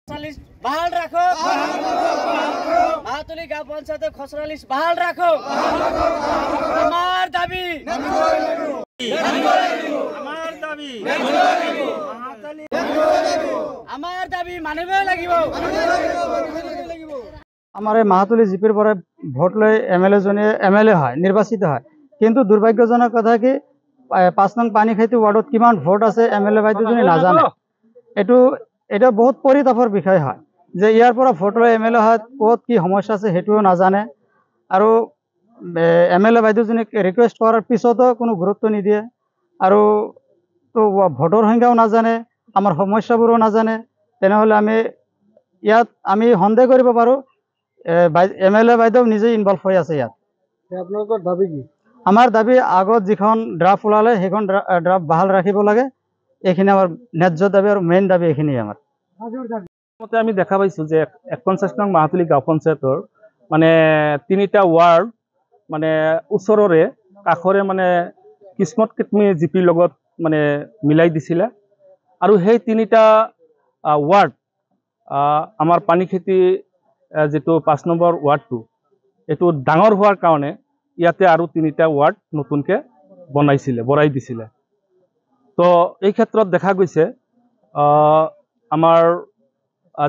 बहाल रखो मातुली गाँव पंचायत खसरा लिस्ट बहाल रखो हमार दाबी हमार दाबी मानिब লাগিব আমার এই মাহাতুলি জিপির পরে ভোট লই এমএলএ হয় নির্বাচিত হয় কিন্তু দুর্ভাগ্যজনক কথা কি 5 নং পানীখাইতি ওয়ার্ডত কিমান ভোট আছে এমএলএ বাইদুজনী নাজানে এটা বহুত পৰিতাপৰ বিষয় হয় যে ইয়াৰ পৰা ভোট লৈ এমএলএ হয় ক'ত কি সমস্যা আছে হেতুও নাজানে আৰু এমএলএ বাইদুজনীক ৰিকুৱেষ্ট কৰাৰ পিছতো কোনো গুৰুত্ব নিদিয়ে আৰু তো ভোটৰ সংখ্যাও নাজানে আমাৰ সমস্যাবোৰো নাজানে তেনেহলে আমি সন্দেহ কৰিব পাৰো এমএলএ বাইদেউ নিজে ইনভলভ হৈ আছে ইয়াত আপোনালোকৰ দাবী কি আমাৰ দাবী আগত যিখন ড্ৰাফট ওলালে সেইখন ড্ৰাফট বাহাল ৰাখিব লাগে এইখিনি আমাৰ ন্যায্য দাবী আৰু মেইন দাবী এইখিনি আমাৰ মতে আমি দেখা পাইছো যে 49 নং মাহাতুলি গাঁও পঞ্চায়তৰ মানে 3টা ওয়াৰ্ড মানে ওচৰৰে কাষৰে মানে কিসমত কিতমি জিপিৰ লগত মানে মিলাই দিছিলে আৰু সেই 3টা ওয়াৰ্ড আমাৰ পানীখেতি যেটো 5 নম্বৰ ওয়াৰ্ডটো এটো ডাঙৰ হোৱাৰ কাৰণে ইয়াতে আৰু 3টা ওয়াৰ্ড নতুনকে বনাই দিছিলে তো এই ক্ষেত্ৰত দেখা গৈছে আমাৰ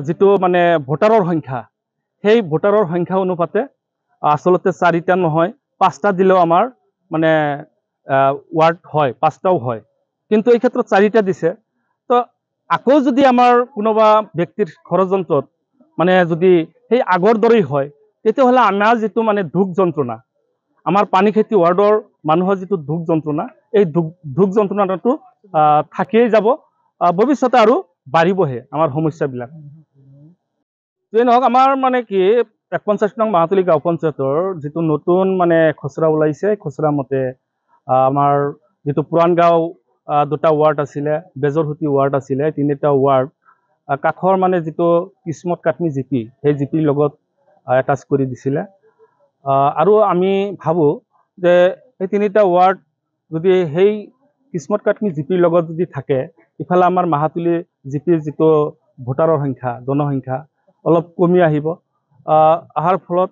যেটো মানে ভোটাৰৰ সংখ্যা সেই ভোটাৰৰ সংখ্যা অনুপাতে আসলতে 4টা নহয় 5টা দিলেও আমাৰ মানে ওয়াৰ্ড হয় 5টাও হয় কিন্তু এই ক্ষেত্ৰত 4টা দিছে তো আকৌ যদি আমাৰ কোনোবা ব্যক্তিৰ ষড়যন্ত্ৰত মানে যদি সেই আগৰ দৰেই হয় তেতিয়াহ'লে আমাৰ যেটো মানে দুখ যন্ত্ৰণা আমাৰ পানীখেতি ওয়াৰ্ডৰ মানুহৰ যেটো দুখ যন্ত্ৰণা এই দুখ যন্ত্ৰণাটো থাকিয়ে যাব ভৱিষ্যতে আৰু বাঢ়িবহে আমাৰ সমস্যাবিলাক যে নহওক আমাৰ মানে কি 49 নং মাহাতুলি গাঁও পঞ্চায়তৰ যেটো নতুন মানে খসৰা ওলাইছে খসৰা মতে আমাৰ যেটো পুৰাণ গাঁও 2টা ওয়াৰ্ড আছিলে বেজৰহুতি ওয়াৰ্ড আছিলে 3টা ওয়াৰ্ড কাখৰ মানে যেটো কিসমত কাটমি জিপি সেই জিপিৰ লগত এটাচ কৰি দিছিলে আৰু আমি ভাবো যে এই 3টা ওয়াৰ্ড যদি সেই কিসমত কাটমি জিপিৰ লগত যদি থাকে ইফালে আমাৰ মাহাতুলি জিপিৰ যেটো ভোটাৰৰ সংখ্যা জনসংখ্যা অলপ কমি আহিব আহাৰ ফলত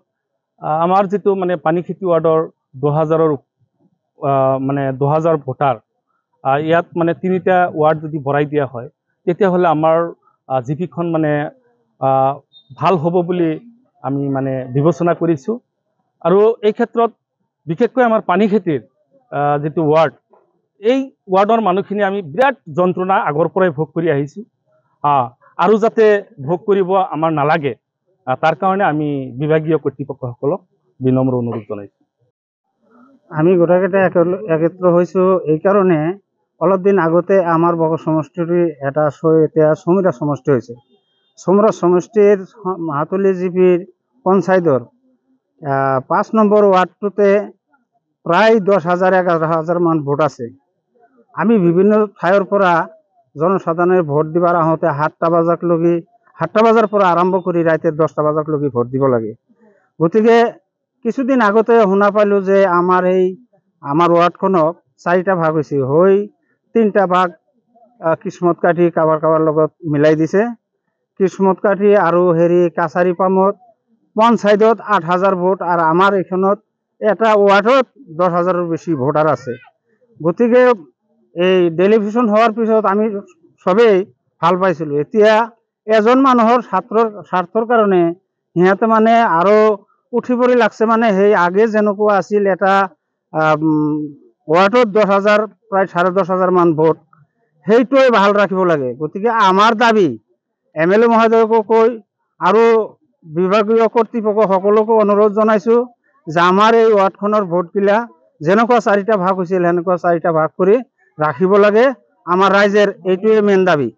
আমাৰ যেটো মানে পানীখেতি ওয়াৰ্ডৰ 2000 ভোটাৰ ইয়াত মানে 3টা ওয়াৰ্ড যদি বঢ়াই দিয়া হয় তেতিয়াহ'লে আমাৰ জিপিখন মানে ভাল হ'ব বুলি আমি মানে বিবেচনা কৰিছো আৰু এই ক্ষেত্ৰত বিশেষকৈ আমাৰ পানীখেতিৰ যেটো ওয়াৰ্ড এই ওয়াৰ্ডৰ মানুহখিনি আমি বিৰাট যন্ত্ৰণা আগৰ পৰাই ভোগ কৰি আহিছো আৰু যাতে ভোগ কৰিব আমাৰ নালাগে তাৰ কাৰণে আমি বিভাগীয় কৰ্তৃপক্ষসকলক বিনম্ৰ অনুৰোধ জনাইছো আমি গোটাকেইটা একত্ৰ হয়েছো এই কাৰণে অলপ দিন আগতে আমাৰ বগৰ সমষ্টিৰ এটা এতিয়া সমৰা সমষ্টি হৈছে সমৰা সমষ্টিৰ মাহাতুলি জিপিৰ পঞ্চায়তৰ 5 নম্বৰ ওয়াৰ্ডটোতে প্ৰায় 10,000-11,000 মান ভোট আছে আমি বিভিন্ন ঠাইৰ পৰা জনসাধাৰণে ভোট দিবাৰ আহোঁতে 7টা বজাৰ পৰা আৰম্ভ কৰি ৰাতে 10টা বজালৈকে ভোট দিব লাগে গতিকে কিছুদিন আগতে শুনা পাইলো যে আমাৰ ওয়াৰ্ডখনক 4টা ভাগ হৈছে হৈ 3টা ভাগ কিসমত কাঠি কাবাৰ লগত মিলাই দিছে কিসমত কাঠি আৰু কাছাৰী পামত পঞ্চায়তত 8,000 ভোট আৰু আমাৰ এখনত এটা ওয়াৰ্ডত 10,000ৰ বেছি ভোটাৰ আছে গতিকে এই টেলিভিশন হওয়াৰ পিছত আমি সবেই ভাল পাইছিলো এতিয়া এজন মানুহৰ স্বাৰ্থৰ কাৰণে সিহঁতে মানে আৰু উঠি পৰি লাগছে মানে সেই আগে যেনেকুৱা আছিল এটা ওয়াৰ্ডত 10,000 প্ৰায় 10,500 মান ভোট সেইটোৱে ভাল ৰাখিব লাগে গতিকে আমাৰ দাবী এমএলএ মহোদয়কো কৈ আৰু বিভাগীয় কৰ্তৃপক্ষ সকলোকে অনুৰোধ জনাইছো যে আমাৰ এই ওয়াৰ্ডখনৰ ভোটগিলা যেনেকুৱা 4টা ভাগ হৈছিল সেনেকুৱা 4টা ভাগ কৰি ৰাখিব লাগে আমাৰ ৰাইজৰ এইটোৱে মেইন দাবী।